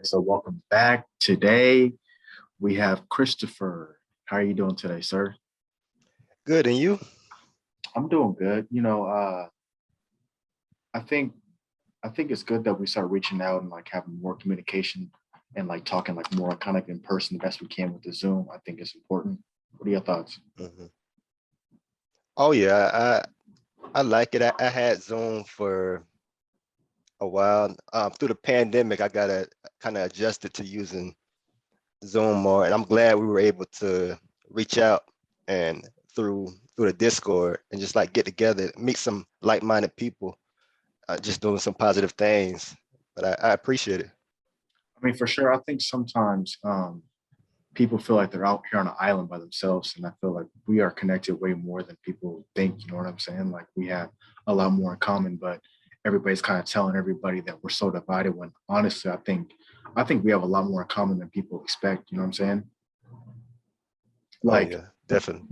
So welcome back. Today we have Christopher. How are you doing today, sir? Good, and you? I'm doing good. I think I think it's good that we start reaching out and like having more communication and like talking like more kind of in person the best we can with the Zoom. I think it's important. What are your thoughts? Mhm. Oh yeah, I like it. I had Zoom for a while. Through the pandemic, I got kind of adjusted to using Zoom more, and I'm glad we were able to reach out and through the Discord and just like get together, meet some like-minded people, just doing some positive things. But I appreciate it. I mean, for sure. I think sometimes people feel like they're out here on an island by themselves, and I feel like we are connected way more than people think. You know what I'm saying? Like we have a lot more in common, but everybody's kind of telling everybody that we're so divided. When honestly, I think we have a lot more in common than people expect. You know what I'm saying? Oh Like yeah, definitely.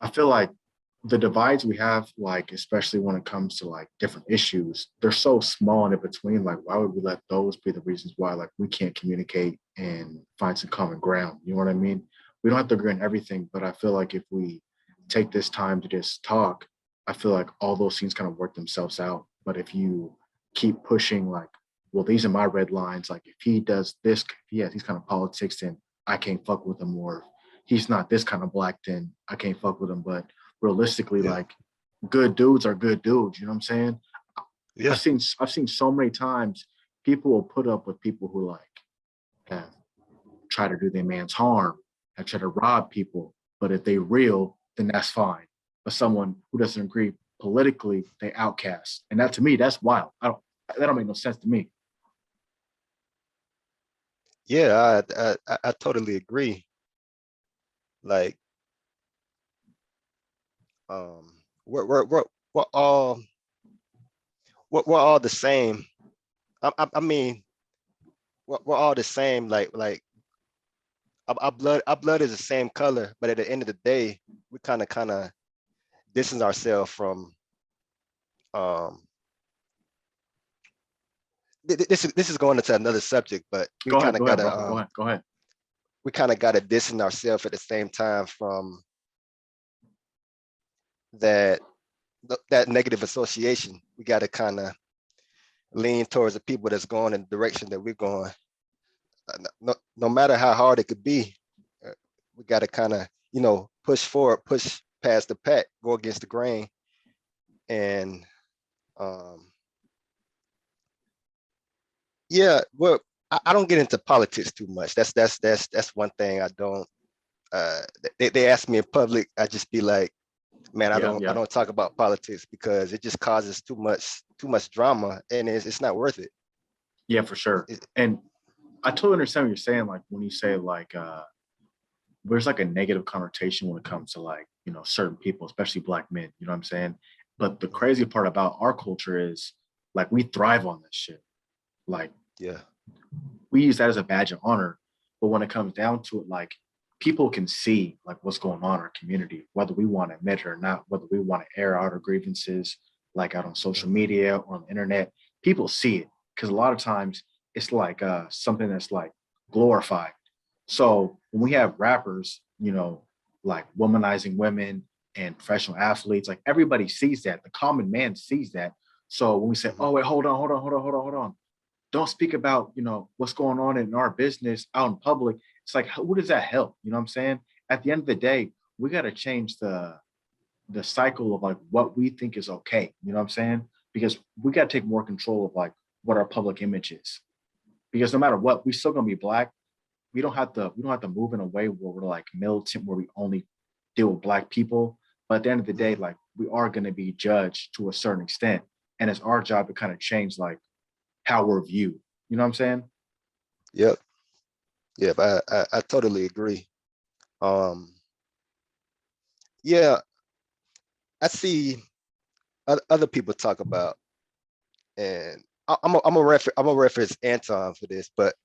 I feel like the divides we have, like especially when it comes to like different issues, they're so small and in between. Like, why would we let those be the reasons why like we can't communicate and find some common ground? You know what I mean? We don't have to agree on everything, but I feel like if we take this time to just talk, I feel like all those things kind of work themselves out. But if you keep pushing, like, well, these are my red lines. Like, if he does this, if he has these kind of politics, then I can't fuck with him. Or he's not this kind of black, then I can't fuck with him. But realistically, Yeah, like good dudes are good dudes. You know what I'm saying? I've yeah, seen I've seen so many times people will put up with people who like have try to do their man's harm, have tried to rob people. But if they real, then that's fine. But someone who doesn't agree politically, they outcast. And that to me, that's wild. That don't make no sense to me. yeah. I totally agree. Like, um, we're all we're all the same. I mean, we're all the same. Like our blood is the same color, but at the end of the day, we kind of distance ourselves from. Um, this is going into another subject, but we Go ahead, kind of go ahead, gotta bro. Go ahead, go ahead. we kind of gotta distance ourselves at the same time from that that negative association. We gotta kind of lean towards the people that's going in the direction that we're going. No matter how hard it could be, uh, we got to kind of, push forward, push past the pack, go against the grain. And um, yeah, well, I don't get into politics too much. That's one thing I don't. They ask me in public, I just be like, man, I Yeah, don't I yeah, don't talk about politics because it just causes too much drama, and it's not worth it. yeah, for sure. It- And I totally understand what you're saying. Like when you say like there's like a negative connotation when it comes to like certain people, especially black men. You know what I'm saying? But the crazy part about our culture is like we thrive on this shit. Like yeah, we use that as a badge of honor. But when it comes down to it, like people can see like what's going on in our community, whether we want to admit it or not, whether we want to air out our grievances like out on social mhm, media or on the internet, people see it because a lot of times it's like something that's like glorified. So when we have rappers, like womanizing women and professional athletes, like everybody sees that. The common man sees that. So when we say, mhm. "Oh wait, hold on," don't speak about what's going on in our business out in public. It's like, who does that help? You know what I'm saying? At the end of the day, we got to change the cycle of like what we think is okay. You know what I'm saying? Because we got to take more control of like what our public image is. Because no matter what, we still gonna be black. We don't have to move in a way where we're like militant, where we only deal with black people. But at the end of the day, Mhm. like we are gonna be judged to a certain extent, and it's our job to kind of change like how we're viewed. You know what I'm saying? Yep, yep. I totally agree. Um, yeah, I see other people talk about, and I'm a reference Anton for this, but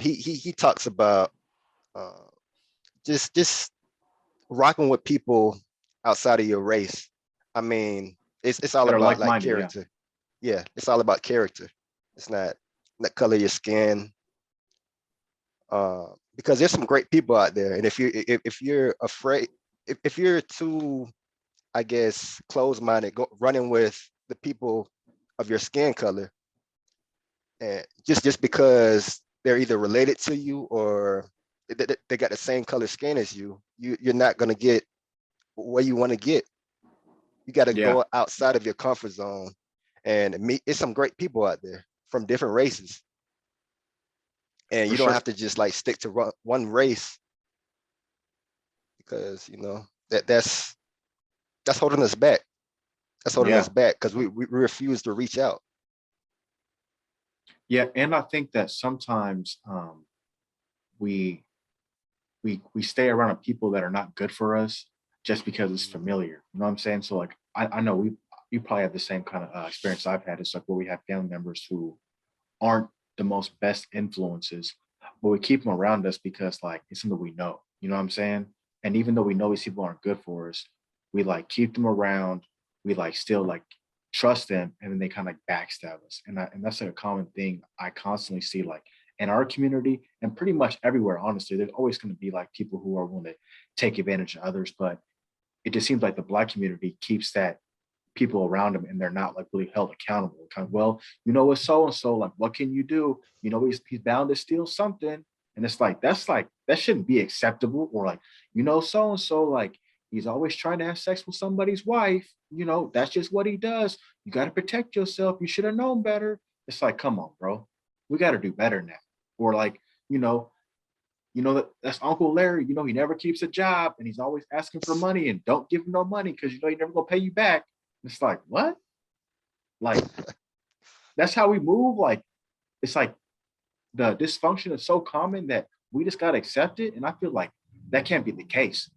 he talks about uh, just rocking with people outside of your race. I mean, it's all That are about like like minded. Yeah. character. Yeah, it's all about character. It's not the color of your skin. because there's some great people out there. And if you're afraid, if you're too, I guess, closed-minded, running with the people of your skin color, and just because they're either related to you or they got the same color skin as you're not gonna get where you want to get. You got to Yeah, go outside of your comfort zone and meet. It's some great people out there from different races, and for you don't sure. have to just like stick to one race because that's holding us back. That's holding us Yeah. back because we refuse to reach out. Yeah. And I think that sometimes we we stay around people that are not good for us just because it's Mhm. familiar. You know what I'm saying? So like I know we you probably have the same kind of experience I've had. It's like where we have family members who aren't the most best influences, but we keep them around us because like it's something we know. You know what I'm saying? And even though we know these people aren't good for us, we like keep them around. We like still like trust them, and then they kind of like backstab us. And that's like a common thing I constantly see like in our community and pretty much everywhere. Honestly, there's always going to be like people who are willing to take advantage of others, but it just seems like the Black community keeps that people around him and they're not like really held accountable. Kind of, well, you know, it's so and so, like, what can you do? You know, he's bound to steal something. And it's like that shouldn't be acceptable. Or like, you know, so and so, like, he's always trying to have sex with somebody's wife. You know, that's just what he does. You got to protect yourself. You should have known better. It's like, come on, bro. We got to do better now. Or like, you know, that's Uncle Larry. You know, he never keeps a job and he's always asking for money and don't give him no money because you know he never gonna pay you back. It's like, what? Like, that's how we move. Like, it's like the dysfunction is so common that we just gotta accept it. And I feel like that can't be the case.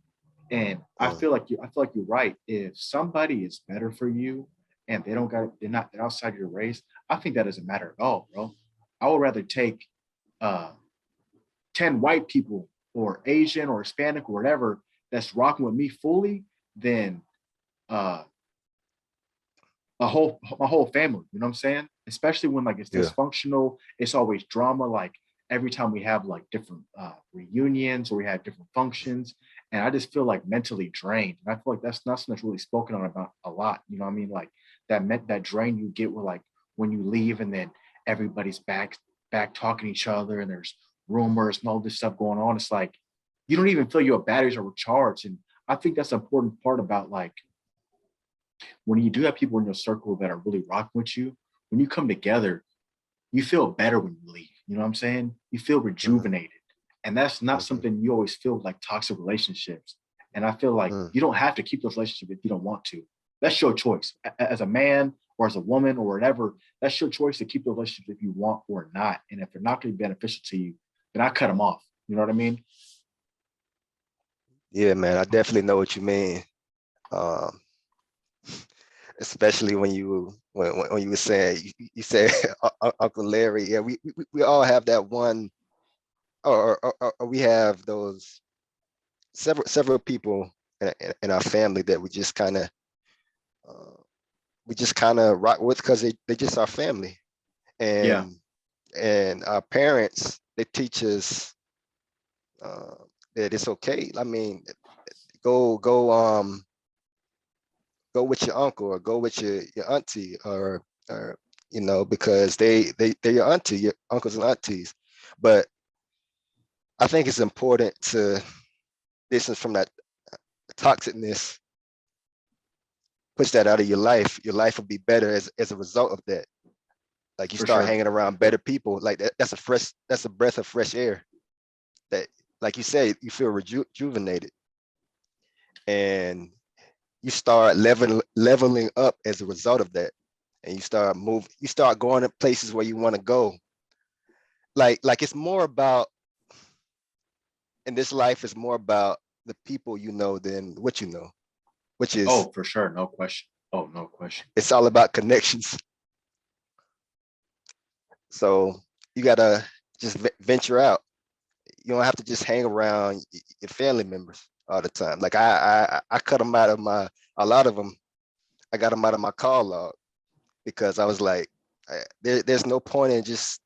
And Mm. I feel like you're right. If somebody is better for you and they're outside your race, I think that doesn't matter at all, bro. I would rather take uh 10 white people or Asian or Hispanic or whatever that's rocking with me fully than uh my whole family. You know what I'm saying? Especially when like it's Yeah. dysfunctional, it's always drama. Like every time we have like different reunions or we have different functions, and I just feel like mentally drained. And I feel like that's not something that's really spoken on about a lot. You know what I mean? Like that drain you get with like when you leave and then everybody's back talking to each other and there's rumors and all this stuff going on. It's like you don't even feel your batteries are recharged. And I think that's an important part about like when you do have people in your circle that are really rocking with you, when you come together, you feel better when you leave. You know what I'm saying? You feel Mm, rejuvenated. And that's not mhm, something you always feel like toxic relationships. And I feel like mm. you don't have to keep those relationships if you don't want to. That's your choice. As a man or as a woman or whatever, that's your choice to keep the relationships if you want or not. And if they're not going to be beneficial to you, then I cut them off. You know what I mean? Yeah, man, I definitely know what you mean. Um, Especially when when you were saying you said Uncle Larry. Yeah, we all have that one, or we have those several people in our family that uh, we just kind of rock with because they just our family, Yeah. and our parents, they teach us uh, that it's okay. I mean, go go um go with your uncle or go with your auntie, or because they're your auntie, your uncles and aunties. But I think it's important to distance from that toxicness, push that out of your life. Your life will be better as a result of that. Like you For start sure. hanging around better people. Like that's a breath of fresh air that, like you say, you feel rejuvenated, and you start leveling up as a result of that. And you start going to places where you want to go. Like it's more about, in this life, is more about the people you know than what you know, which is, Oh, for sure. No question. Oh, no question. it's all about connections. So you gotta just venture out. You don't have to just hang around your family members all the time. Like I cut them out of a lot of them. I got them out of my call log because I was like, there's no point in just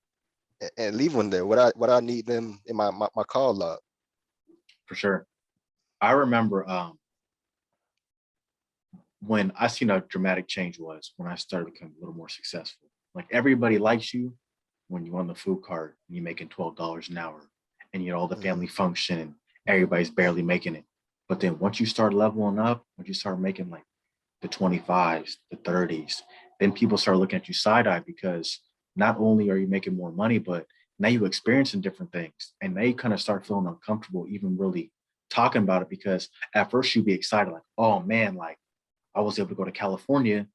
and leave them there. What I need them in my call log. For sure. I remember when I seen a dramatic change was when I started becoming a little more successful. Like everybody likes you when you're on the food cart and you're making $12 an hour and you know all the Mhm, family function and everybody's barely making it. But then once you start leveling up, once you start making like the 25s, the 30s, then people start looking at you side eye because not only are you making more money, but now you're experiencing different things. And they kind of start feeling uncomfortable even really talking about it because at first you'd be excited, like, oh man, like I was able to go to California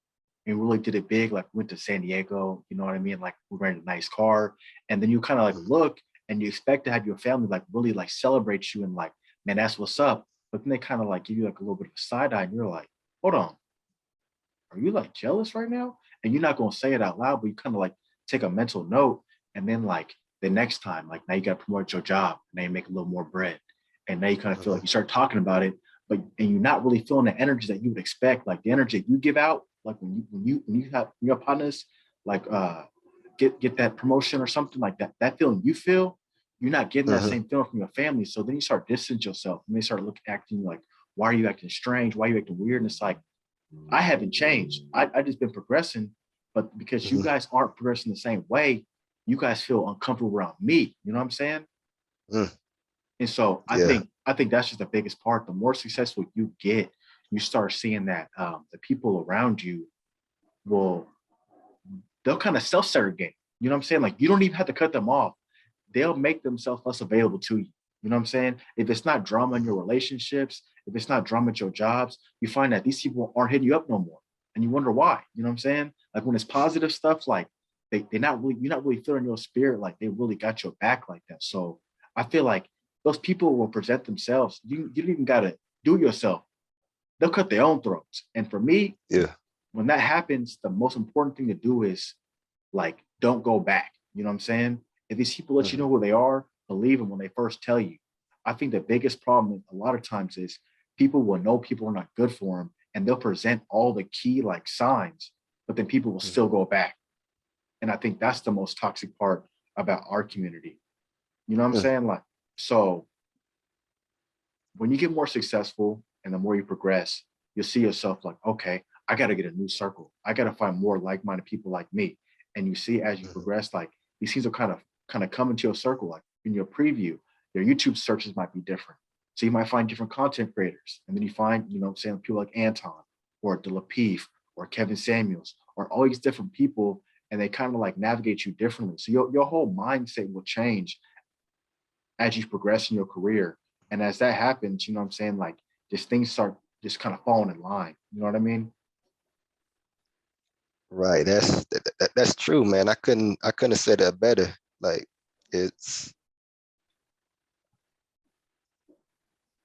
and really did it big, like went to San Diego, you know what I mean? Like we rented a nice car. And then you kind of like mhm, look and you expect to have your family like really like celebrate you and like, man, that's what's up. But then they kind of like give you like a little bit of a side eye and you're like, hold on, are you like jealous right now? And you're not gonna say it out loud, but you kind of like take a mental note. And then like the next time, like now you got to promote your job, now you make a little more bread. And now you kind of feel like mhm, you start talking about it, but and you're not really feeling the energy that you would expect, like the energy that you give out, like when you have your partners like get that promotion or something like that, that feeling you feel, you're not getting that mhm, same feeling from your family. So then you start distancing yourself and they start looking acting like, why are you acting strange? Why are you acting weird? And it's like, I haven't changed. I just been progressing, but because you mhm, guys aren't progressing the same way, you guys feel uncomfortable around me. You know what I'm saying? mm, And so yeah. I think that's just the biggest part. The more successful you get, you start seeing that the people around you will they'll kind of self-segregate. You know what I'm saying? Like you don't even have to cut them off. They'll make themselves less available to you. You know what I'm saying? If it's not drama in Mhm, your relationships, if it's not drama at your jobs, you find that these people aren't hitting you up no more. And you wonder why. You know what I'm saying? Like when it's positive stuff, like they're not really, you're not really feeling your spirit, like they really got your back like that. So I feel like those people will present themselves. You don't even gotta do it yourself. They'll cut their own throats. And for me, yeah. when that happens, the most important thing to do is like don't go back. You know what I'm saying? If these people let you Mhm, know who they are, believe them when they first tell you. I think the biggest problem a lot of times is people will know people are not good for them and they'll present all the key like signs, but then people will mhm, still go back. And I think that's the most toxic part about our community. You know what I'm mm, saying? Like, so when you get more successful and the more you progress, you'll see yourself like, okay, I got to get a new circle. I got to find more like-minded people like me. And you see as you mhm, progress, like these things will kind of come into your circle. Like in your preview, your YouTube searches might be different. So you might find different content creators. And then you find, you know, I'm saying people like Anton or DeLaPeef or Kevin Samuels or all these different people. And they kind of like navigate you differently. So your whole mindset will change as you progress in your career. And as that happens, you know what I'm saying? Like just things start just kind of falling in line. You know what I mean? right. That's true, man. I couldn't have said that better. Like it's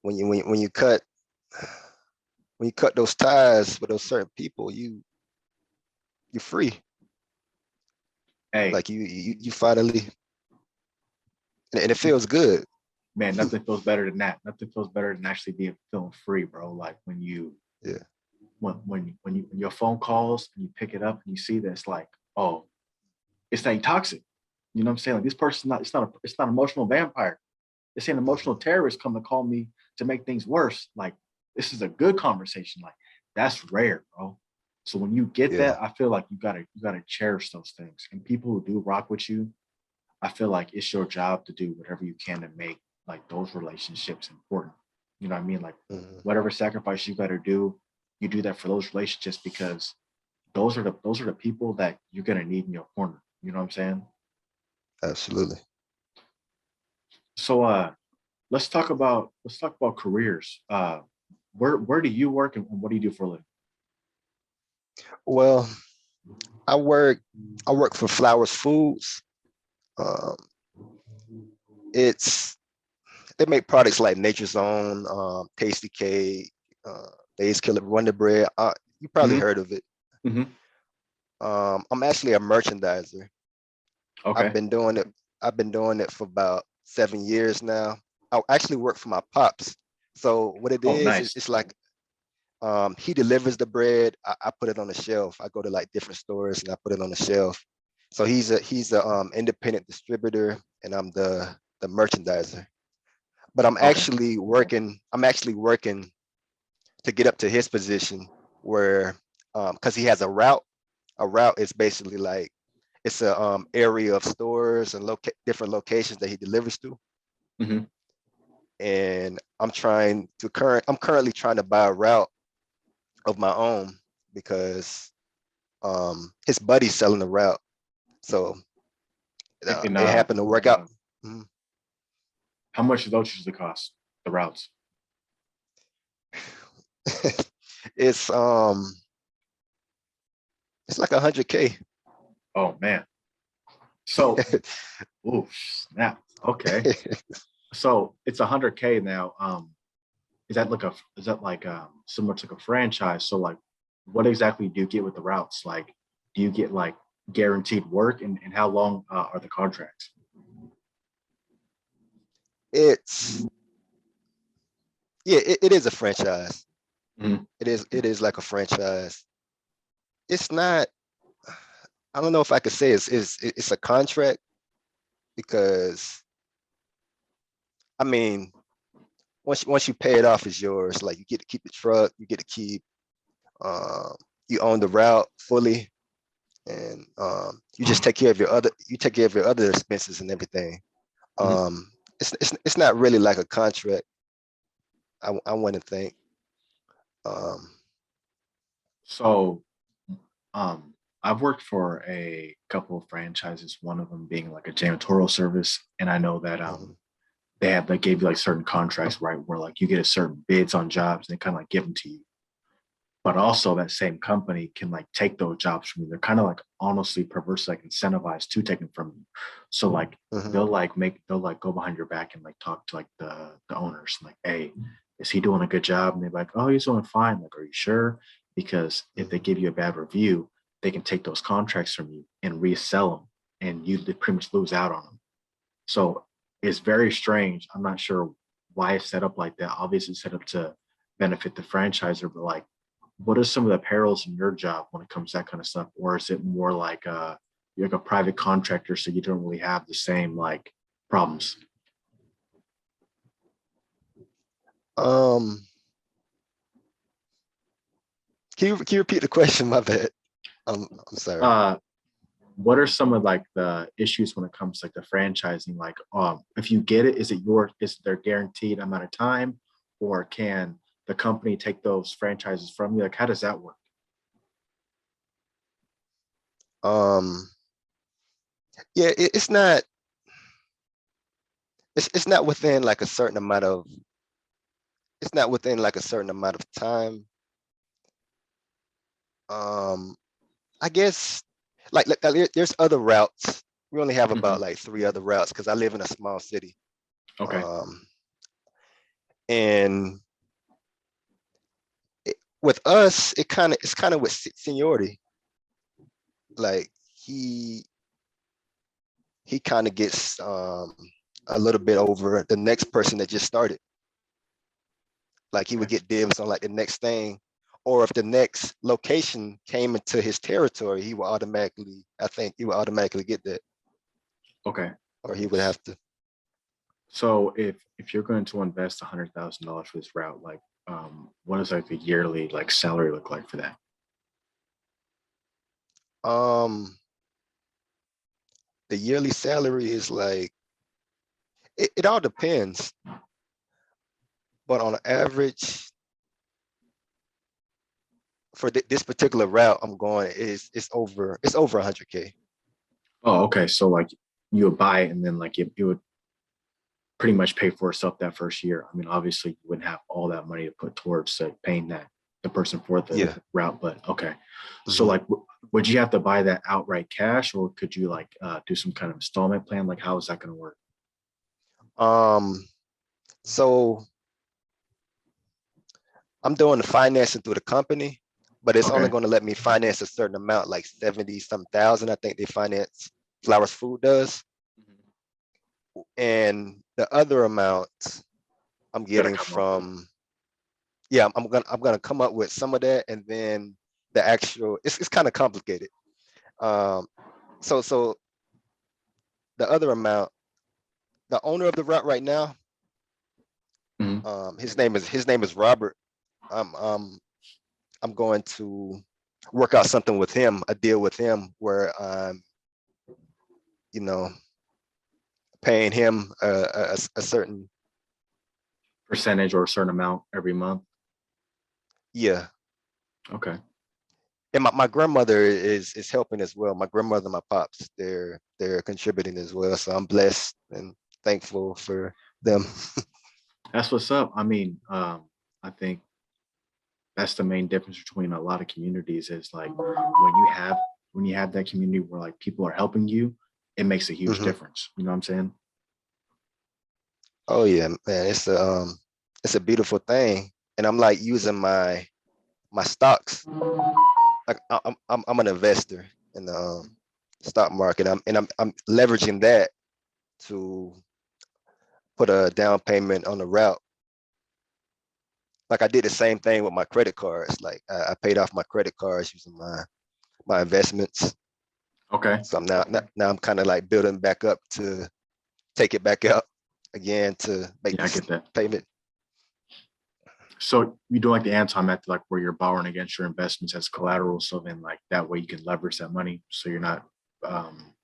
when you cut those ties with those certain people, you're free. Hey, Like you finally, and it feels good. man, nothing feels better than that. Nothing feels better than actually being feeling free, bro. Like when you Yeah. when your phone calls and you pick it up and you see this, like, oh, it's not toxic. You know what I'm saying? Like this person's not it's not an emotional vampire. It's an Mhm, emotional terrorist come to call me to make things worse. Like this is a good conversation. Like that's rare, bro. So when you get yeah. that, I feel like you gotta cherish those things. And people who do rock with you, I feel like it's your job to do whatever you can to make like those relationships important. You know what I mean? Like Mhm, whatever sacrifice you gotta do, you do that for those relationships because those are the people that you're gonna need in your corner. You know what I'm saying? absolutely. So let's talk about careers. Where do you work and what do you do for a living? Well, I work I work for Flowers Foods. Um, it's they make products like Nature's Own, Tasty Cake, Dave's Killer Wonder Bread. You probably Mm-hmm. heard of it. Mm-hmm. I'm actually a merchandiser. I've Okay. been doing it. I've been doing it for about 7 years now. I actually work for my pops. So what it Oh, is, nice. it's like he delivers the bread. I put it on the shelf. I go to like different stores and I put it on the shelf. So he's a independent distributor, and I'm the merchandiser. But Okay. I'm actually working to get up to his position where because he has a route. A route is basically like it's a area of stores and different locations that he delivers to. Hmm. And I'm currently trying to buy a route of my own because his buddy's selling the route. So And it happened to work out. Mhm. how much do those usually cost? The routes? it's it's like 100K. Oh man. So, ooh, snap. Okay. So it's 100K now. Is that like similar to like a franchise? So like, what exactly do you get with the routes? Like, do you get like guaranteed work, and how long are the contracts? It's it is a franchise. Mhm. It is like a franchise. It's not, I don't know if I could say it's a contract because I mean once you pay it off, it's yours. Like you get to keep the truck, you get to keep um, you own the route fully, and you take care of your other expenses and everything. Mhm. Um, it's not really like a contract. I want to think. Um, So, um, I've worked for a couple of franchises. One of them being like a janitorial service, and I know that mhm, they gave you like certain contracts, right, where like you get a certain bids on jobs and they kind of like give them to you. But also that same company can like take those jobs from you. They're kind of like honestly perverse, like incentivized to take them from you. So like mhm, they'll like go behind your back and like talk to like the owners and like, hey, is he doing a good job? And they're like, oh, he's doing fine. Like, are you sure? Because if they mhm. give you a bad review, they can take those contracts from you and resell them, and you pretty much lose out on them. So it's very strange. I'm not sure why it's set up like that. Obviously, it's set up to benefit the franchisor, but like, what are some of the perils in your job when it comes to that kind of stuff? Or is it more like you're like a private contractor, so you don't really have the same like problems? Um, can you repeat the question? My bad. I'm sorry. Uh, what are some of like the issues when it comes to like the franchising? Like, if you get it, is there guaranteed amount of time, or can the company take those franchises from you? Like, how does that work? Um, yeah, it's not within like a certain amount of it's not within like a certain amount of time. Um, I guess there's other routes. We only have Mm-hmm. about like three other routes because I live in a small city. Okay. Um, and with us, it's kind of with seniority. Like he kind of gets a little bit over the next person that just started. Like he would Okay. get dibs on like the next thing, or if the next location came into his territory, I think he would automatically get that, Okay. or he would have to. So if you're going to invest $100,000 for this route, like, what does like the yearly like salary look like for that? Um, the yearly salary is like it all depends, but on average for this particular route I'm going is it's over 100K. Oh, okay. So like you would buy it and then like it would pretty much pay for itself that first year. I mean, obviously you wouldn't have all that money to put towards paying that the person for the Yeah. route, but okay. So Mhm. like, would you have to buy that outright cash, or could you like do some kind of installment plan? Like, how is that going to work? Um, so I'm doing the financing through the company, but it's only Okay. going to let me finance a certain amount, like 70 some thousand. I think they finance Flowers Food does. Mhm. And the other amount I'm You got to getting come up with. from, yeah, I'm gonna come up with some of that, and then the actual it's kind of complicated. Um, So the other amount, the owner of the route right now, Mhm. his name is Robert. I'm going to work out something with him, a deal with him where I'm, you know, paying him a certain, Percentage or a certain amount every month. yeah. Okay. And my grandmother is helping as well. My grandmother and my pops, they're contributing as well. So I'm blessed and thankful for them. That's what's up. I mean, I think that's the main difference between a lot of communities is like when you have that community where like people are helping you, it makes a huge Mhm. difference. You know what I'm saying? Oh yeah, man, it's a beautiful thing. And I'm like using my stocks. Like I'm an investor in the stock market. I'm leveraging that to put a down payment on the route. Like I did the same thing with my credit cards. Like I paid off my credit cards using my investments. Okay. So now I'm kind of like building back up to take it back out again to make Yeah, I this get that. payment. So you do like the anti method, like where you're borrowing against your investments as collateral. So then like that way you can leverage that money. So um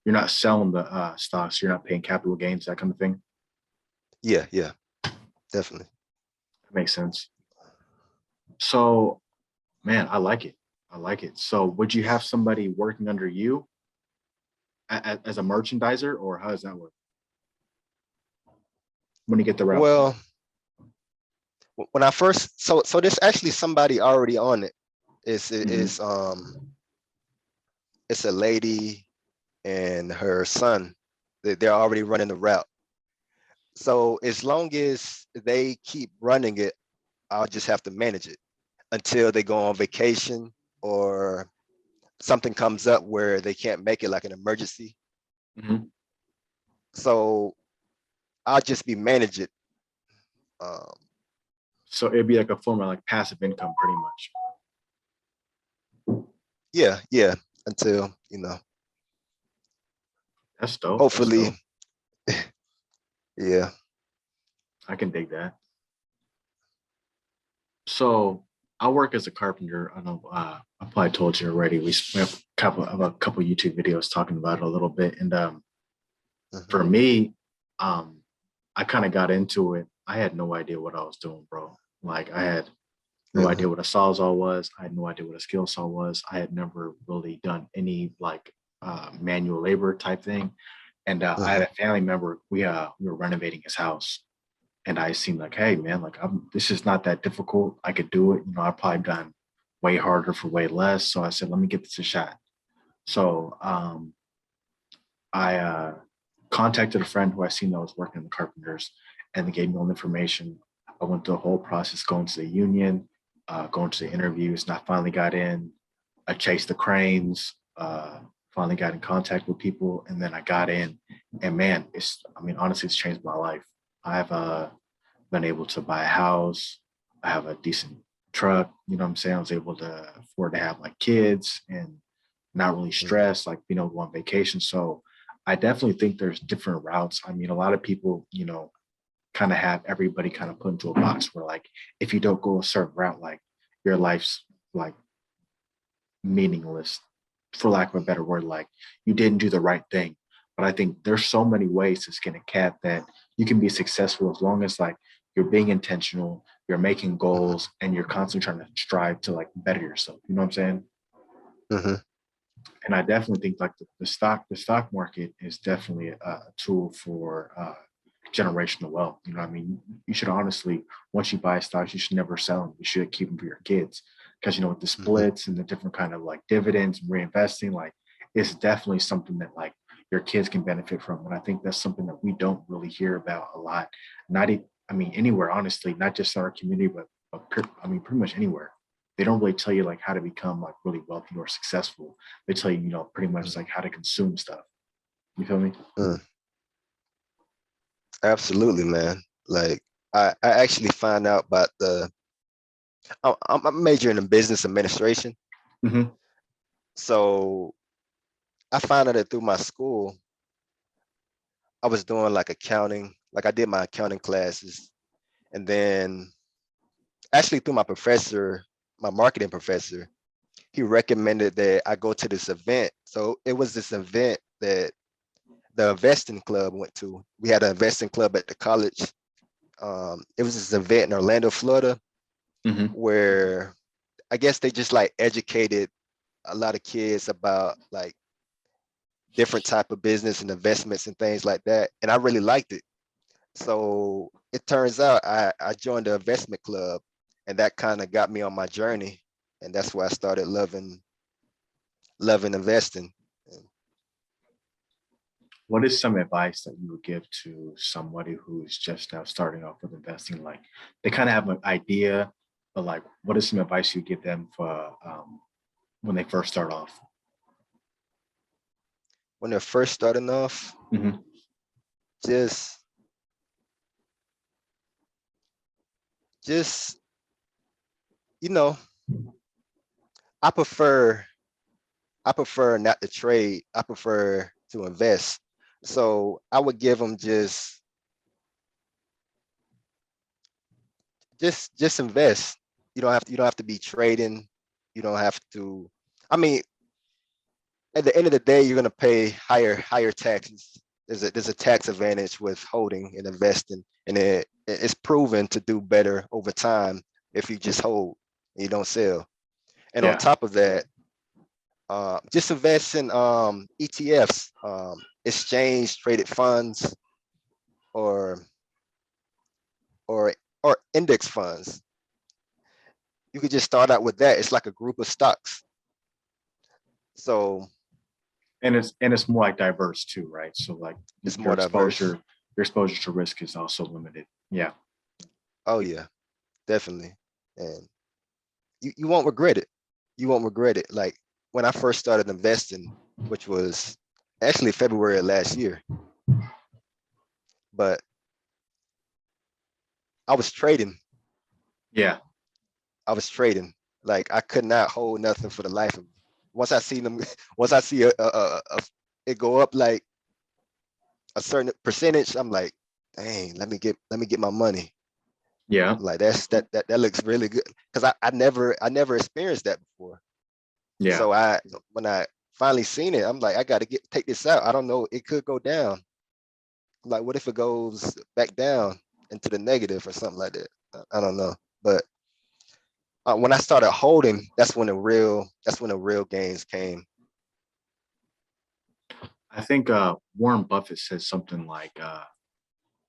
you're not selling the stocks, you're not paying capital gains, that kind of thing. Yeah, definitely. That makes sense. So man, I like it. I like it. So would you have somebody working under you as a merchandiser, or how does that work when you get the route? Well, when I first so there's actually somebody already on it. It's it Mhm. is it's a lady and her son. They're already running the route. So as long as they keep running it, I'll just have to manage it until they go on vacation or something comes up where they can't make it, like an emergency. Mhm. So I'll just be manage it. Um, So it'd be like a form of like passive income, pretty much. yeah, until That's dope. That's hopefully, dope. yeah. I can dig that. So I work as a carpenter. I know I probably told you already. We have a couple YouTube videos talking about it a little bit. And Mhm, for me, um, I kind of got into it. I had no idea what I was doing, bro. Like I had no mhm, idea what a sawzall was. I had no idea what a skill saw was. I had never really done any like manual labor type thing. And I had mhm, a family member. We were renovating his house, and I seemed like, hey man, like this is not that difficult. I could do it. You know, I've probably done way harder for way less. So I said, let me get this a shot. So I contacted a friend who I seen that was working in the carpenters, and they gave me all the information. I went through the whole process, going to the union, going to the interviews, and I finally got in. I chased the cranes, finally got in contact with people, and then I got in. And man, I mean, honestly, it's changed my life. I've been able to buy a house. I have a decent truck. You know what I'm saying? I was able to afford to have like kids and not really mhm, stressed, like being able to go on vacation. So I definitely think there's different routes. I mean, a lot of people, kind of have everybody kind of put into a box where like if you don't go a certain route, like your life's like meaningless, for lack of a better word, like you didn't do the right thing. But I think there's so many ways to skin a cat that you can be successful as long as like you're being intentional, you're making mhm, goals, and you're constantly trying to strive to like better yourself. You know what I'm saying? mhm, And I definitely think like the stock market is definitely a tool for generational wealth. You know what I mean? You should honestly, once you buy stocks, you should never sell them. You should keep them for your kids because with the mhm, splits and the different kind of like dividends and reinvesting, like it's definitely something that like your kids can benefit from. And I think that's something that we don't really hear about a lot. Not, I mean, anywhere, honestly, not just in our community, but I mean, pretty much anywhere. They don't really tell you like how to become like really wealthy or successful. They tell you, pretty much mhm, like how to consume stuff. You feel me? mhm. Absolutely, man. Like I actually find out about I'm majoring in business administration. Mm-hmm. So I found out that through my school, I was doing like accounting, like I did my accounting classes. And then actually through my professor, my marketing professor, he recommended that I go to this event. So it was this event that the investing club went to. We had an investing club at the college. It was this event in Orlando, Florida, Hmm. where I guess they just like educated a lot of kids about like different type of business and investments and things like that. And I really liked it. So it turns out I joined the investment club, and that kind of got me on my journey. And that's why I started loving investing. What is some advice that you would give to somebody who's just now starting off with investing? Like they kind of have an idea, but like, what is some advice you give them for when they first start off? When they're first starting off, Hmm. just just you know, I prefer I prefer not to trade. I prefer to invest. So I would give them just invest. You don't have to be trading. You don't have to. I mean, at the end of the day, you're gonna pay higher taxes. There's a tax advantage with holding and investing, and it's proven to do better over time if you just hold and you don't sell. And on Yeah. top of that, just invest in ETFs, exchange traded funds, or or or index funds. You could just start out with that. It's like a group of stocks. So And it's more like diverse too, right? So like it's your more diverse. exposure, your exposure to risk is also limited. Yeah. Oh yeah, definitely. And you won't regret it. You won't regret it. Like when I first started investing, which was actually February of last year, but I was trading. Yeah. I was trading. Like I could not hold nothing for the life of me. Once I see them, once I see it go up like a certain percentage, I'm like, dang, let me get my money. Yeah. Like that looks really good because I never experienced that before. Yeah. So I when I finally seen it, I'm like, I got to get take this out. I don't know, it could go down. Like, what if it goes back down into the negative or something like that? I don't know, but when I started holding, that's when the real gains came. I think Warren Buffett says something like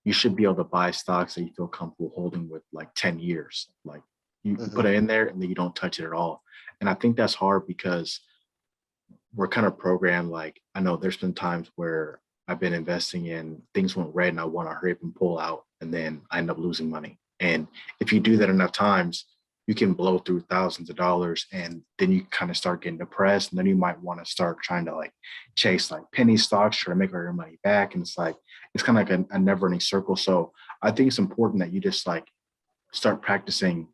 you should be able to buy stocks that you feel comfortable holding with like 10 years. Like you put Hmm. it in there and then you don't touch it at all. And I think that's hard because we're kind of programmed. Like I know there's been times where I've been investing in things went red and I want to hurry up and pull out, and then I end up losing money. And if you do that enough times, you can blow through thousands of dollars, and then you kind of start getting depressed, and then you might want to start trying to like chase like penny stocks, try to make all your money back, and it's like it's kind of like a never-ending circle. So I think it's important that you just like start practicing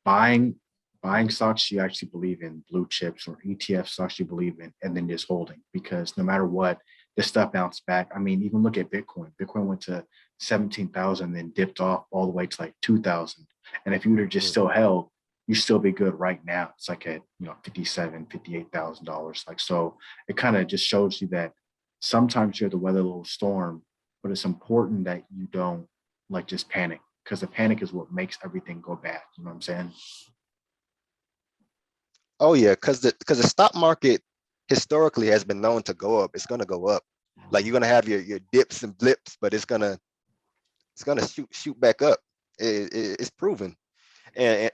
buying buying stocks you actually believe in, blue chips or ETF stocks you believe in, and then just holding, because no matter what, this stuff bounced back. I mean, even look at Bitcoin. Bitcoin went to 17,000, then dipped off all the way to like 2,000. And if you would have just still held, you still be good right now. It's like at 57, $58,000. Like so, it kind of just shows you that sometimes you have to weather a little storm, but it's important that you don't like just panic, because the panic is what makes everything go bad. You know what I'm saying? Oh yeah, because the stock market historically has been known to go up. It's gonna go up. Like you're gonna have your dips and blips, but it's gonna shoot back up. It's proven. And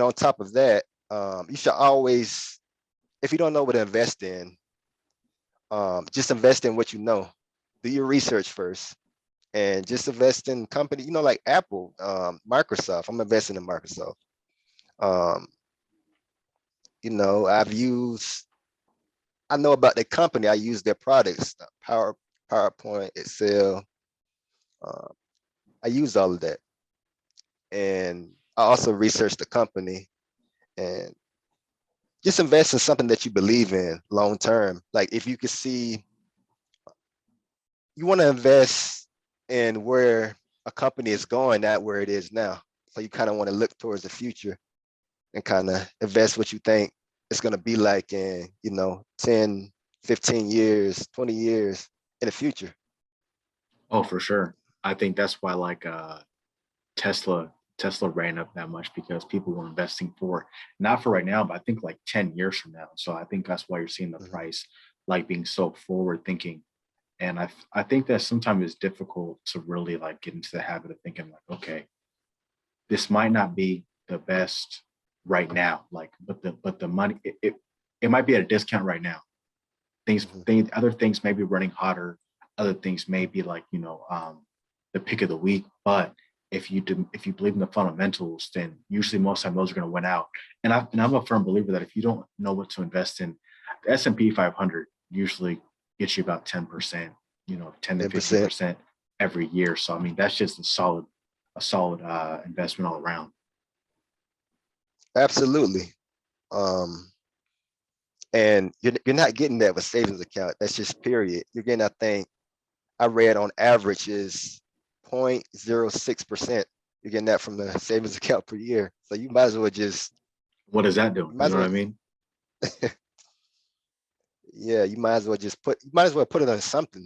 on top of that, you should always, if you don't know what to invest in, just invest in what you know. Do your research first, and just invest in company. Like Apple, Microsoft. I'm investing in Microsoft. Um, I've used I know about the company. I use their products, PowerPoint, Excel. Uh, I use all of that, and I also research the company. And just invest in something that you believe in long term. Like if you could see, you want to invest in where a company is going, not where it is now. So you kind of want to look towards the future and kind of invest what you think it's going to be like in, 10, 15 years, 20 years in the future. Oh, for sure. I think that's why like Tesla Tesla ran up that much because people were investing for not for right now, but I think like 10 years from now. So I think that's why you're seeing the Mhm. price like being so forward thinking. And I think that sometimes it's difficult to really like get into the habit of thinking like, okay, this might not be the best right now, like, but the money it might be at a discount right now. Mhm. Other things may be running hotter, other things may be like the pick of the week, but if you believe in the fundamentals, then usually most time those are going to win out. I'm a firm believer that if you don't know what to invest in, the S&P 500 usually gets you about 10%, 10 to 10%. 15% every year. So I mean that's just a solid investment all around. Absolutely. Um, and you're not getting that with savings account. That's just period. You're getting, I think, I read on average is 0.06%. You're getting that from the savings account per year. So you might as well just, What does that do? you might You as know what well, I mean? yeah, you might as well put it on something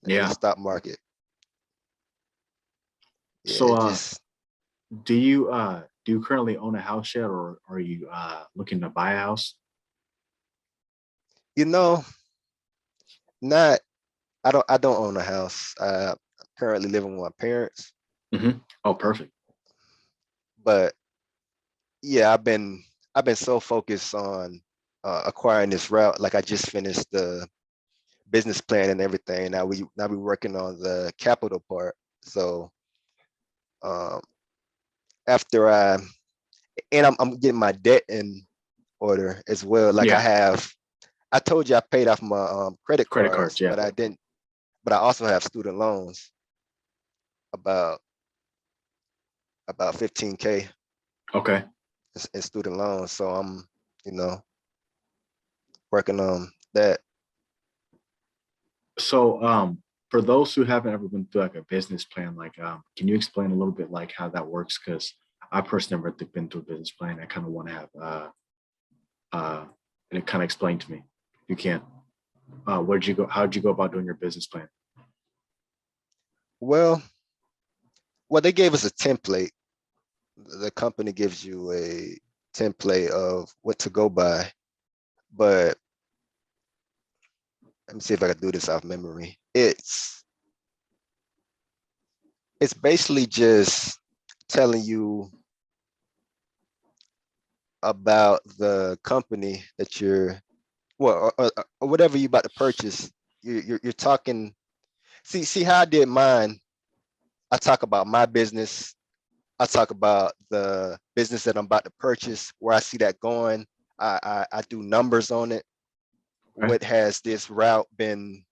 in the Yeah. stock market. Yeah, So it just, do you currently own a house yet, or are you looking to buy a house? you know, not, I don't own a house. I currently living with my parents, Oh, perfect. but yeah, I've been so focused on acquiring this route. Like I just finished the business plan and everything. Now we working on the capital part. So um, after I'm getting my debt in order as well. Like Yeah, I told you I paid off my credit credit cards. cards, Yeah. but I didn't. But I also have student loans about 15K Okay. in student loans. So I'm you know working on that. So for those who haven't ever been through like a business plan, like can you explain a little bit like how that works? Because I personally never been through a business plan. I kind of want to have uh and it kind of explain to me. You can. Where'd you go? How'd you go about doing your business plan? Well, they gave us a template. The company gives you a template of what to go by, but let me see if I can do this off memory. It's basically just telling you about the company that you're, well, or whatever you're about to purchase. You're talking. See how I did mine. I talk about my business. I talk about the business that I'm about to purchase, where I see that going. I do numbers on it. Okay. What has this route been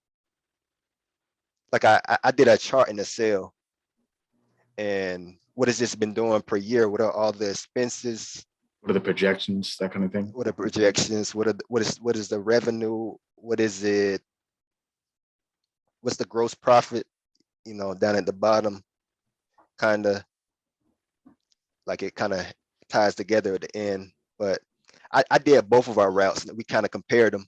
like? I did a chart in Excel, and what has this been doing per year? What are all the expenses? What are the projections? That kind of thing. What are projections? What is the revenue? What is it? What's the gross profit? Down at the bottom, kind of like it kind of ties together at the end. But I did both of our routes. We kind of compared them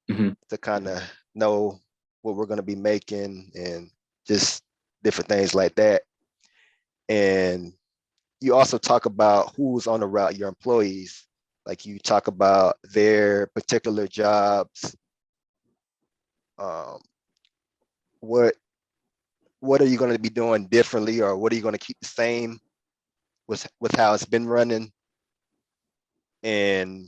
Hmm. to kind of know what we're going to be making and just different things like that. And you also talk about who's on the route, your employees. Like you talk about their particular jobs. Um, what what are you going to be doing differently, or what are you going to keep the same with how it's been running? And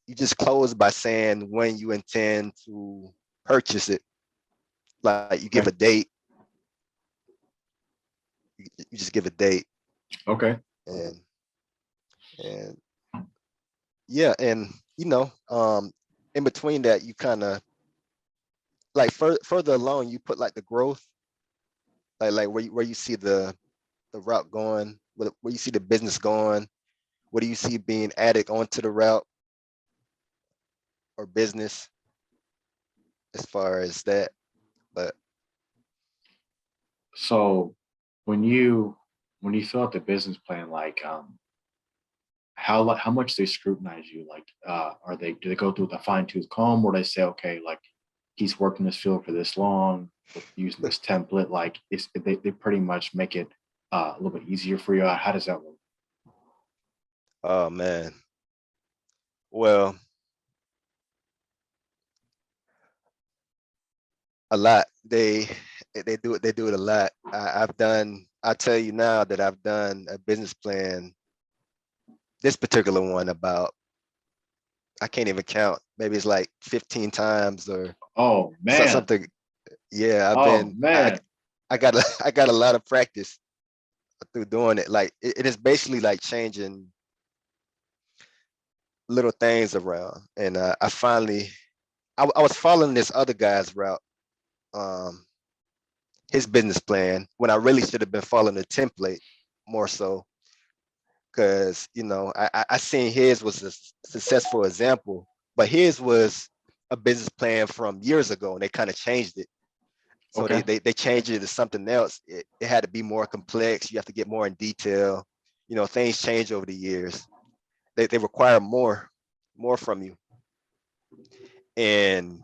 you just close by saying when you intend to purchase it. Like you give Okay. a date, you just give a date, Okay. and and yeah, and in between that, you kind of like further along, you put like the growth, like where you see the route going, where you see the business going, what do you see being added onto the route, or business as far as that. But So when you fill out the business plan, like how much they scrutinize you? Like are they do they go through the fine tooth comb or they say, okay, like he's worked in this field for this long with using this template, like they pretty much make it a little bit easier for you. How does that work? oh man, well, a lot. They do it a lot. I've done. I tell you now that I've done a business plan. This particular one about I can't even count. Maybe it's like 15 times or Oh so, man. something. Yeah, Oh I man. I got I got a lot of practice through doing it. Like it is basically like changing little things around. And I finally I was following this other guy's route, um, his business plan when I really should have been following the template more so because I seen his was a successful example, but his was a business plan from years ago and they kind of changed it. So Okay. they changed it to something else. It had to be more complex. You have to get more in detail. Things change over the years. They require more from you. And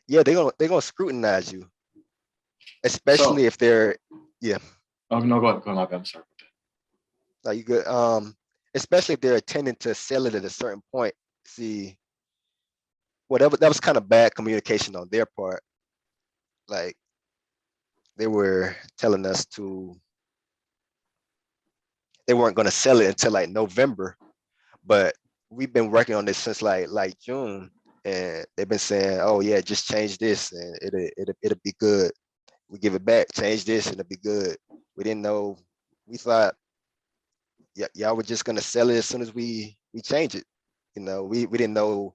yeah, they're gonna scrutinize you, especially So if they're yeah, oh no, go ahead, I'm sorry. like you good. Especially if they're intending to sell it at a certain point. See, whatever that was kind of bad communication on their part. Like they were telling us they weren't going to sell it until like November, but we've been working on this since like June, and they've been saying, "Oh yeah, just change this, and it'll be good. We give it back, change this, and it'll be good." We didn't know. We thought y'all were just going to sell it as soon as we change it. We didn't know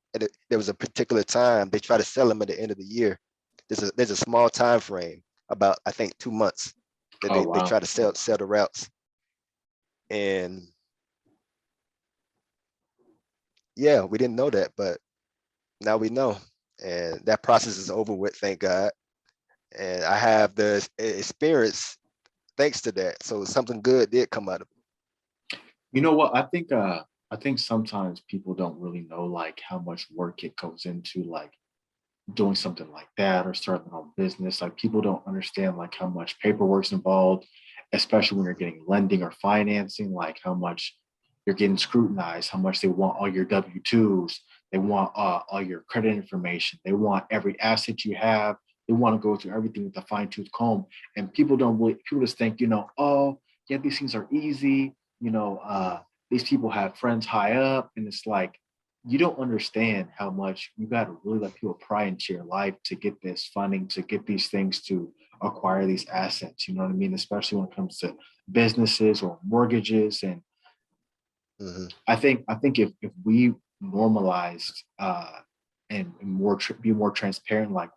there was a particular time they try to sell them at the end of the year. There's a small time frame, about I think 2 months, that Oh they wow. try to sell the routes. And yeah, we didn't know that, but now we know. And that process is over with, thank God. And I have the experience thanks to that. So something good did come out of You know what? I think sometimes people don't really know like how much work it goes into like doing something like that or starting their own business. Like people don't understand like how much paperwork's involved, especially when you're getting lending or financing, like how much you're getting scrutinized, how much they want all your W-2s, they want all your credit information, they want every asset you have, they want to go through everything with a fine-tooth comb. And people just think, oh yeah, these things are easy, these people have friends high up, and it's like you don't understand how much you got to really let people pry into your life to get this funding, to get these things, to acquire these assets. You know what I mean? Especially when it comes to businesses or mortgages. And it. Hmm. I think if we normalized and be more transparent, like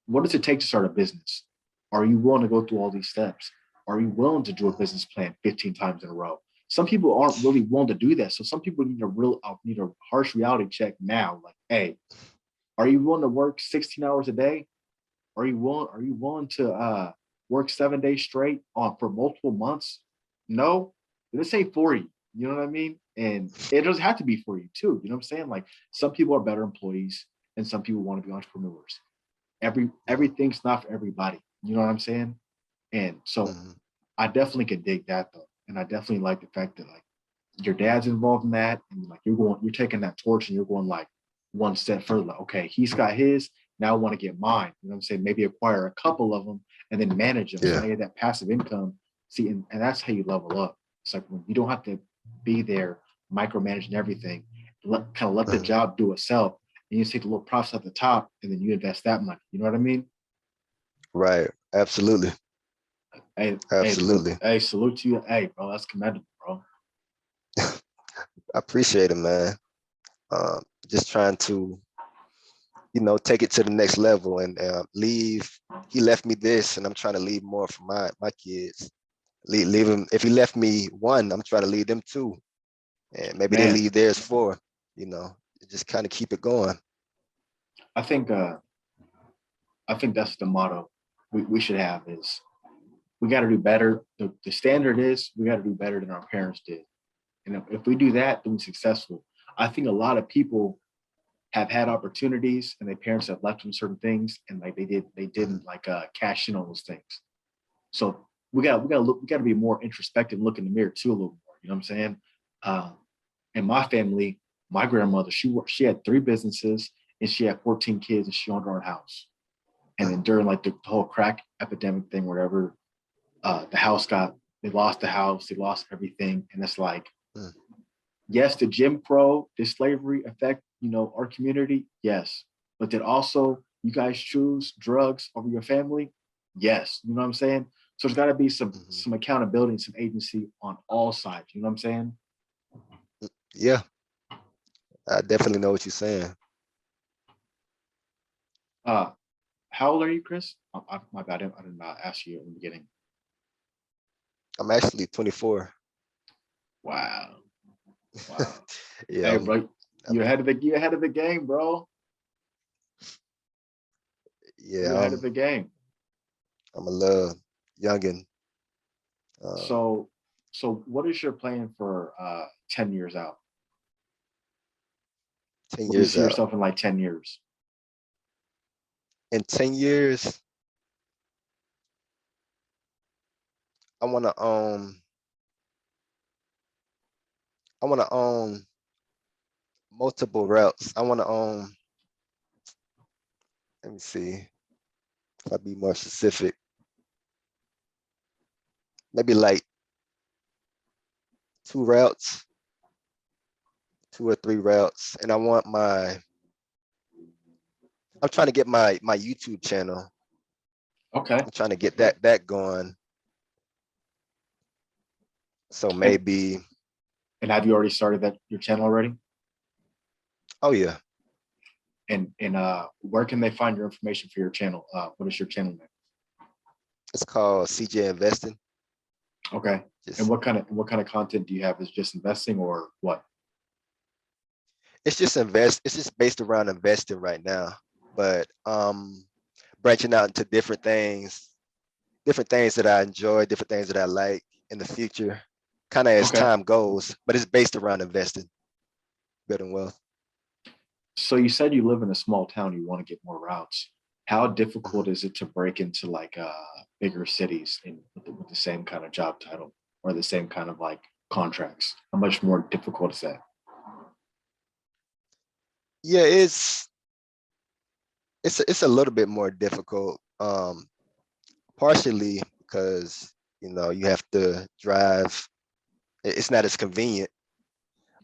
what does it take to start a business? Are you willing to go through all these steps? Are you willing to do a business plan 15 times in a row? Some people aren't really willing to do that. So some people need a harsh reality check now. Like, hey, are you willing to work 16 hours a day? Are you willing to work 7 days straight on for multiple months? No, let's say 40. You know what I mean? And it doesn't have to be for you too. You know what I'm saying? Like some people are better employees and some people want to be entrepreneurs. Everything's not for everybody. You know what I'm saying? And so Hmm. I definitely could dig that though. And I definitely like the fact that like your dad's involved in that and like you're taking that torch and you're going like one step further. Like, okay, he's got his, now I want to get mine. You know what I'm saying? Maybe acquire a couple of them and then manage them. So now Yeah. you have that passive income. See, and that's how you level up. It's like when you don't have to be there micromanaging everything. Kind of let the Mhm. job do itself. And you take the little profits at the top and then you invest that money. You know what I mean? Right. Absolutely. Absolutely. Hey, salute to you. Hey, bro, that's commendable, bro. I appreciate it, man. Just trying to, take it to the next level and leave. He left me this, and I'm trying to leave more for my kids. Leave him. If he left me one, I'm trying to leave them two, and maybe they Man, leave theirs four. You know, just kind of keep it going. I think that's the motto we should have is we got to do better. The standard is we got to do better than our parents did. And if we do that, then we're successful. I think a lot of people have had opportunities and their parents have left them certain things and like they didn't like cash in on those things. So we got to be more introspective and look in the mirror too a little more. You know what I'm saying? In my family, my grandmother, she had 3 businesses and she had 14 kids and she owned her own house. And then during like the whole crack epidemic thing, whatever, they lost the house, they lost everything. And it's like, yes, the Jim Crow, did slavery affect, our community? Yes. But did also you guys choose drugs over your family? Yes. You know what I'm saying? So there's got to be some accountability and some agency on all sides. You know what I'm saying? Yeah, I definitely know what you're saying. How old are you, Chris? My bad, I did not ask you in the beginning. I'm actually 24. Wow. Wow. Yeah, Hey, bro, you ahead of the game, bro. You're yeah, ahead of the game. I'm a little youngin. So, what is your plan for 10 years out? 10 Where do you years see out. yourself in like 10 years? In 10 years, I want to own. I want to own multiple routes. I want to own. Let me see. If I be more specific, maybe like 2 routes, 2 or 3 routes, and I want my. I'm trying to get my YouTube channel. Okay. I'm trying to get that going. So And maybe. have you already started your channel already? Oh yeah, And where can they find your information for your channel? What is your channel name? it's called CJ Investing. Okay. And Just what kind of content do you have? Is it just investing or what? it's just invest. It's just based around investing right now, but branching out into different things that I enjoy, different things that I like in the future, kind of as Okay. time goes. But it's based around investing, building wealth. So you said you live in a small town, you want to get more routes. How Mhm. difficult is it to break into like bigger cities with the same kind of job title or the same kind of like contracts? How much more difficult is that? Yeah, it's a little bit more difficult, partially because you have to drive. It's not as convenient,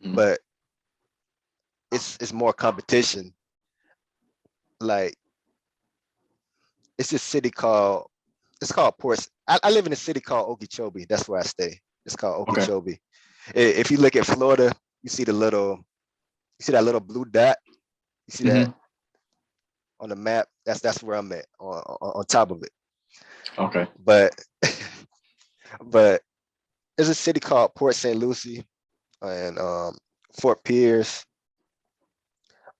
Mhm. but it's more competition. Like it's this city called it's called Port. I live in a city called Okeechobee. That's where I stay. It's called Okay. Okeechobee. If you look at Florida, you see that little blue dot. You see that Hmm. on the map? That's where I'm at on top of it. Okay. But but there's a city called Port St. Lucie and Fort Pierce,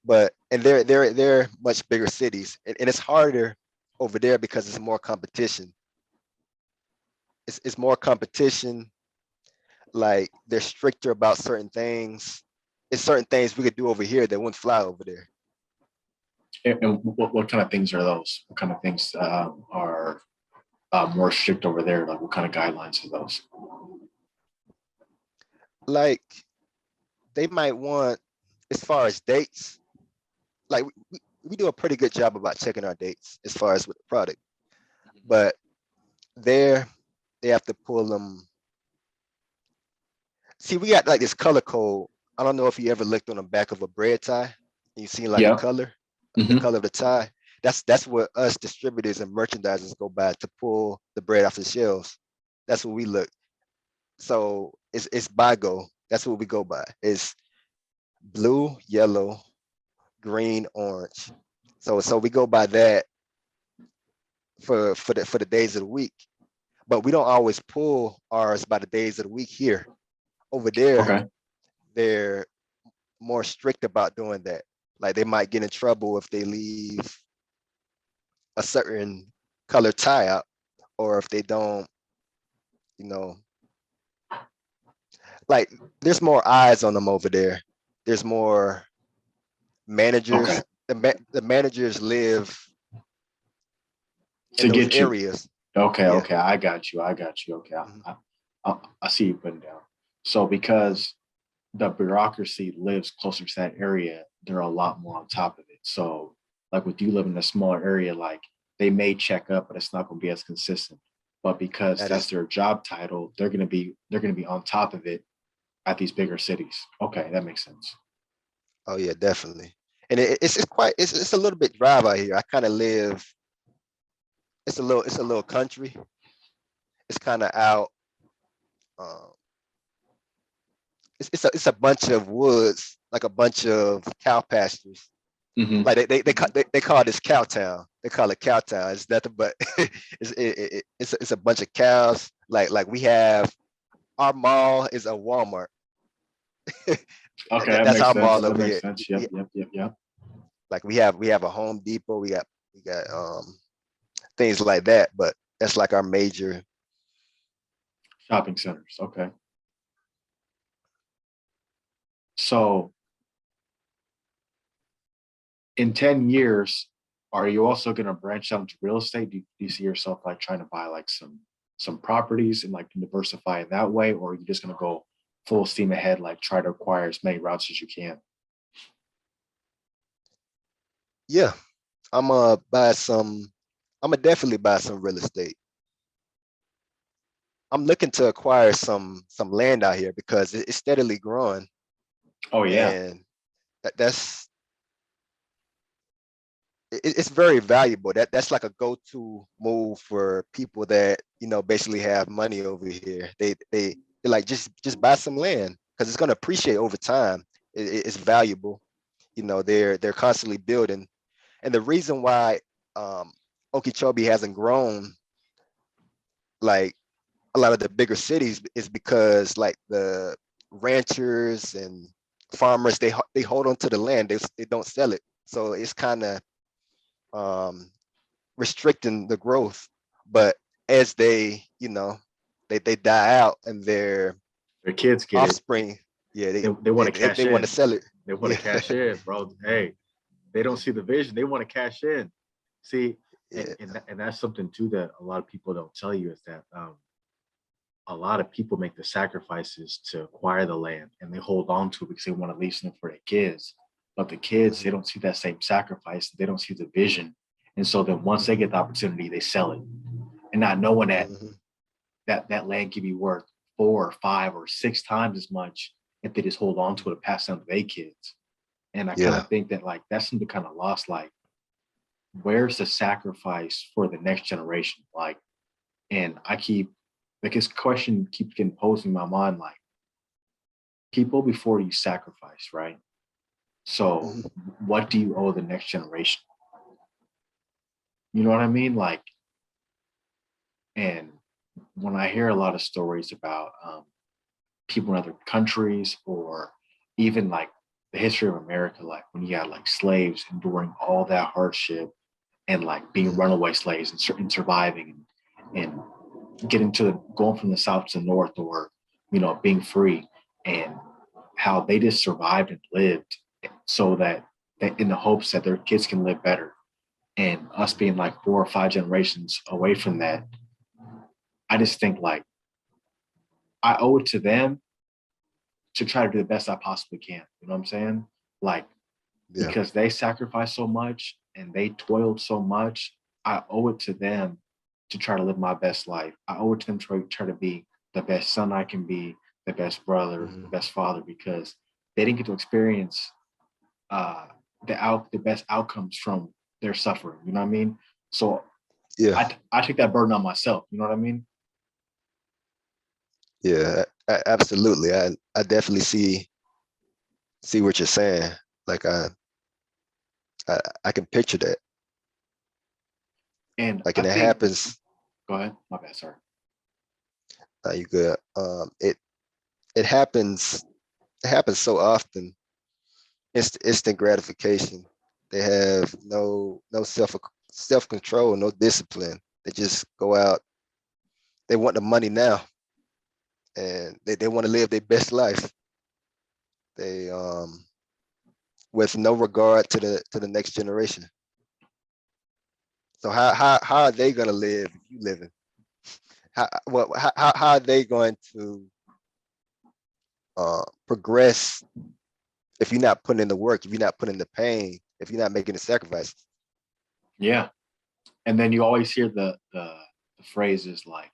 and they're much bigger cities, and it's harder over there because it's more competition. It's more competition. Like they're stricter about certain things. It's certain things we could do over here that wouldn't fly over there. And what kind of things are those? What kind of things are more strict over there? Like what kind of guidelines are those? Like they might want, as far as dates, like we do a pretty good job about checking our dates as far as with the product, but there they have to pull them. See, we got like this color code. I don't know if you ever looked on the back of a bread tie and you seen like Yeah. the Hmm. color of the tie. That's what us distributors and merchandisers go by to pull the bread off the shelves. That's what we look. So it's BIGO. That's what we go by. It's blue, yellow, green, orange. So we go by that for the days of the week. But we don't always pull ours by the days of the week here. Over there, Okay. they're more strict about doing that. Like they might get in trouble if they leave a certain color tie up, or if they don't, you know, like there's more eyes on them over there. There's more Okay. managers. The managers live in To those get you. areas. Okay, Yeah. okay, I got you. I got you. Okay, Mhm. I see you putting down. So because the bureaucracy lives closer to that area, they're a lot more on top of it. So like with you live in a smaller area, like they may check up, but it's not going to be as consistent. But because That that's is, their job title, they're gonna be on top of it at these bigger cities. Okay, that makes sense. oh yeah, definitely. And it's a little bit drive out here. I kind of live. It's a little country. It's kind of out. Um, it's a bunch of woods, like a bunch of cow pastures. Hmm. Like they call this cow town. They call it cow town. It's nothing but it's a bunch of cows. Like we have our mall is a Walmart. Okay, that That's makes our sense. mall That over makes here. sense. Yep, yep, yep, yep. Like we have a Home Depot. We got things like that. But that's like our major. Shopping centers. Okay. So in 10 years, are you also going to branch out into real estate? Do you see yourself like trying to buy like some properties and like diversify in that way, or are you just going to go full steam ahead, like try to acquire as many routes as you can? Yeah, I'm gonna buy some. I'm gonna definitely buy some real estate. I'm looking to acquire some land out here because it's steadily growing, Oh yeah. and that's it's very valuable. That's like a go-to move for people that basically have money over here. They like just buy some land because it's gonna appreciate over time. It's valuable. They're constantly building, and the reason why um, Okeechobee hasn't grown like a lot of the bigger cities is because like the ranchers and farmers they hold on to the land. They don't sell it, so it's kind of um, restricting the growth. But as they die out and their Their kids get it. offspring, yeah, They want to cash they want to in. sell it. They want Yeah, to cash in, bro. Hey, they don't see the vision. They want to cash in. See, and yeah, and that's something too that a lot of people don't tell you is that a lot of people make the sacrifices to acquire the land and they hold on to it because they want to leave something for their kids. But the kids, they hmm don't see that same sacrifice. They don't see the vision. And so then once they get the opportunity, they sell it. And not knowing that hmm that land can be worth 4 or 5 or 6 times as much if they just hold on to it and pass it down to their kids. And I kind yeah, of think that like that's something kind of lost. Like, where's the sacrifice for the next generation? Like, and I keep like this question keeps getting posed in my mind, like people before you sacrifice, right? So hmm what do you owe the next generation? You know what I mean? Like, and when I hear a lot of stories about people in other countries or even like the history of America, like when you had like slaves enduring all that hardship and like being hmm runaway slaves and surviving and getting to going from the south to the north or being free and how they just survived and lived so that in the hopes that their kids can live better and us being like 4 or 5 generations away from that. I just think like I owe it to them to try to do the best I possibly can. You know what I'm saying? Like, yeah, because they sacrificed so much and they toiled so much, I owe it to them to try to live my best life. I owe it to them to try to be the best son I can be, the best brother, the hmm best father, because they didn't get to experience uh, the best outcomes from their suffering. You know what I mean? So yeah, I take that burden on myself. You know what I mean? yeah. Absolutely. I definitely see what you're saying. Like I can picture that. And Like, I and it think, happens. go ahead, my bad, sorry. You could it happens so often. instant gratification. They have no self control, no discipline. They just go out. They want the money now, and they want to live their best life. They with no regard to the next generation. So how are they gonna live if you living? How are they going to progress if you're not putting in the work, if you're not putting in the pain, if you're not making the sacrifices? Yeah. And then you always hear the phrases like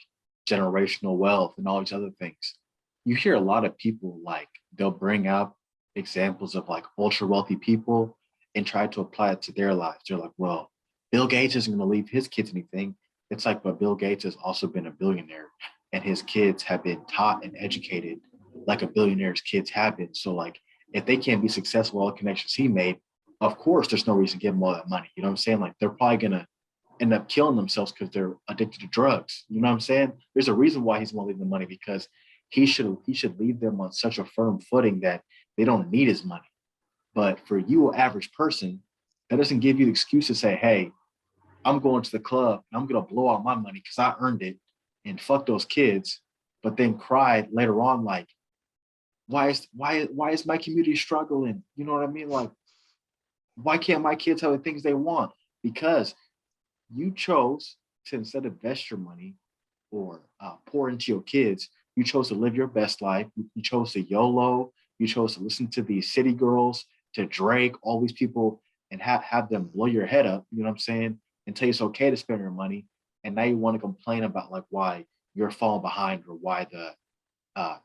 generational wealth and all these other things. You hear a lot of people like they'll bring up examples of like ultra wealthy people and try to apply it to their lives. They're like, well, Bill Gates isn't going to leave his kids anything. It's like, but Bill Gates has also been a billionaire, and his kids have been taught and educated like a billionaire's kids have been. So like, if they can't be successful, all the connections he made, of course, there's no reason to give them all that money. You know what I'm saying? Like, they're probably gonna end up killing themselves because they're addicted to drugs. You know what I'm saying? There's a reason why he's going to leave the money, because he should leave them on such a firm footing that they don't need his money. But for you, average person, that doesn't give you the excuse to say, "Hey, I'm going to the club and I'm going to blow out my money because I earned it, and fuck those kids." But then cry later on like, why is my community struggling? You know what I mean? Like, why can't my kids have the things they want? Because you chose to, instead of invest your money or pour into your kids, you chose to live your best life. You chose to YOLO. You chose to listen to these city girls, to Drake, all these people, and have them blow your head up. You know what I'm saying? And tell you it's okay to spend your money. And now you want to complain about like why you're falling behind, or why the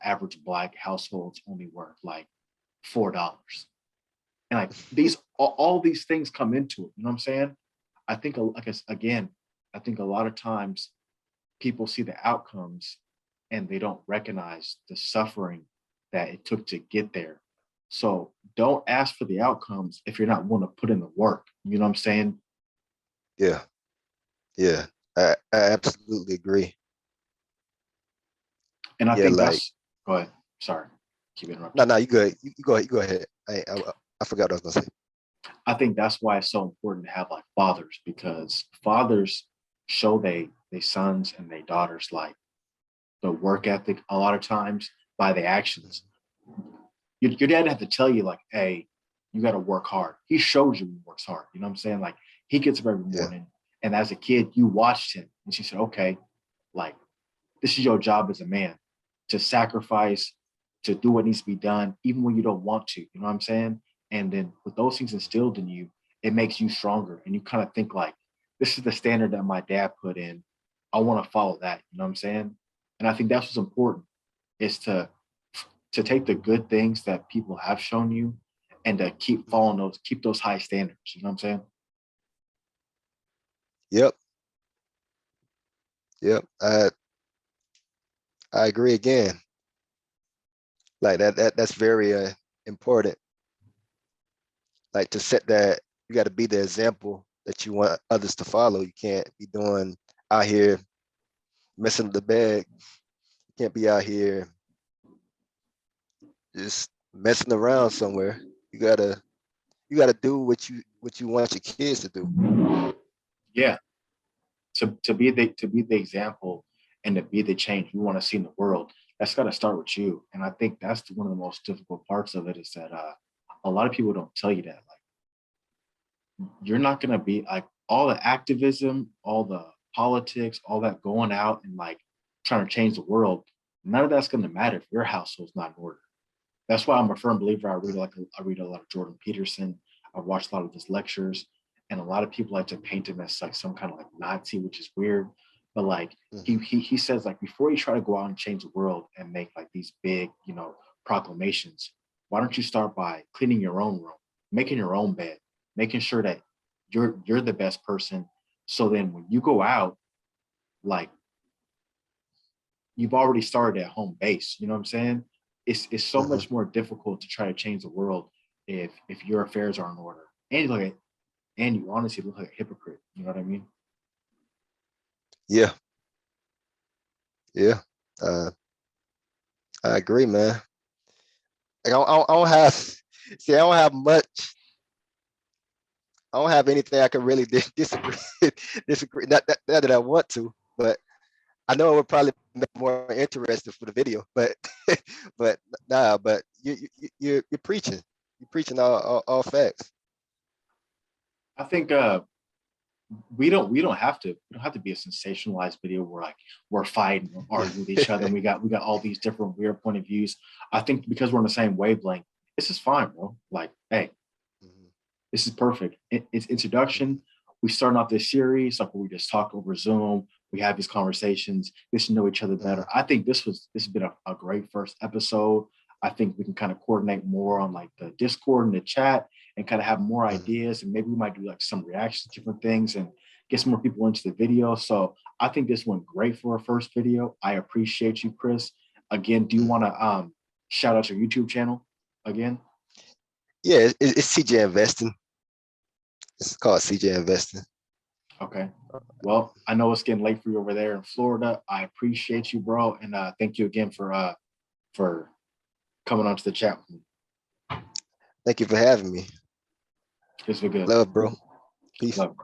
average black household's only worth like $4. And like these, all these things come into it. You know what I'm saying? I think, like again, I think a lot of times people see the outcomes and they don't recognize the suffering that it took to get there. So don't ask for the outcomes if you're not willing to put in the work. You know what I'm saying? Yeah, yeah, I absolutely agree. And I Yeah, think like that's, go ahead. Sorry, keep no, interrupting. no, you good. You go ahead. You go ahead. I forgot what I was gonna say. I think that's why it's so important to have like fathers, because fathers show they sons and they daughters like the work ethic a lot of times by the actions. Your dad had to tell you like, hey, you got to work hard. He shows you he works hard. You know what I'm saying? Like, he gets up every Yeah, morning, and as a kid, you watched him, and she said, okay, like, this is your job as a man, to sacrifice, to do what needs to be done, even when you don't want to. You know what I'm saying? And then with those things instilled in you, it makes you stronger, and you kind of think like, this is the standard that my dad put in. I want to follow that. You know what I'm saying? And I think that's what's important, is to take the good things that people have shown you and to keep following those, keep those high standards. You know what I'm saying? yep, yep. I agree again. Like that's very important. Like to set that, you got to be the example that you want others to follow. You can't be doing out here messing the bag. You can't be out here just messing around somewhere. You gotta you gotta do what you want your kids to do. Yeah. To be the example and to be the change you want to see in the world, that's got to start with you. And I think that's one of the most difficult parts of it, is that a lot of people don't tell you that. Like, you're not going to be like, all the activism, all the politics, all that going out and like trying to change the world. None of that's going to matter if your household's not in order. That's why I'm a firm believer. I read a lot of Jordan Peterson. I've watched a lot of his lectures, and a lot of people like to paint him as like some kind of like Nazi, which is weird. But like, he Mhm. he he says like, before you try to go out and change the world and make like these big, proclamations, why don't you start by cleaning your own room, making your own bed, making sure that you're the best person. So then when you go out, like, you've already started at home base. You know what I'm saying? It's so Mhm. much more difficult to try to change the world if your affairs are in order. And you honestly look like a hypocrite. You know what I mean? Yeah, yeah. Uh, I agree, man. Like, I don't have. See, I don't have much. I don't have anything I can really disagree disagree. Not that I want to, but I know it would probably make more interesting for the video. But but nah, but you're preaching. You're preaching all facts. I think we don't have to be a sensationalized video where like we're fighting or arguing with each other and we got all these different weird point of views. I think because we're on the same wavelength, this is fine, bro. Like, hey, Mhm, this is perfect. It's introduction. We start off this series like where we just talk over Zoom. We have these conversations, get to know each other better. mhm, I think this has been a great first episode. I think we can kind of coordinate more on like the Discord and the chat and kind of have more mhm. ideas. And maybe we might do like some reactions to different things and get some more people into the video. So I think this went great for a first video. I appreciate you, Chris. Again, do you Mhm. want to shout out your YouTube channel again? Yeah, it's CJ Investing. It's called CJ Investing. Okay. Well, I know it's getting late for you over there in Florida. I appreciate you, bro, and thank you again for coming onto the chat with me. Thank you for having me. This was good. Love, bro. Peace. Love.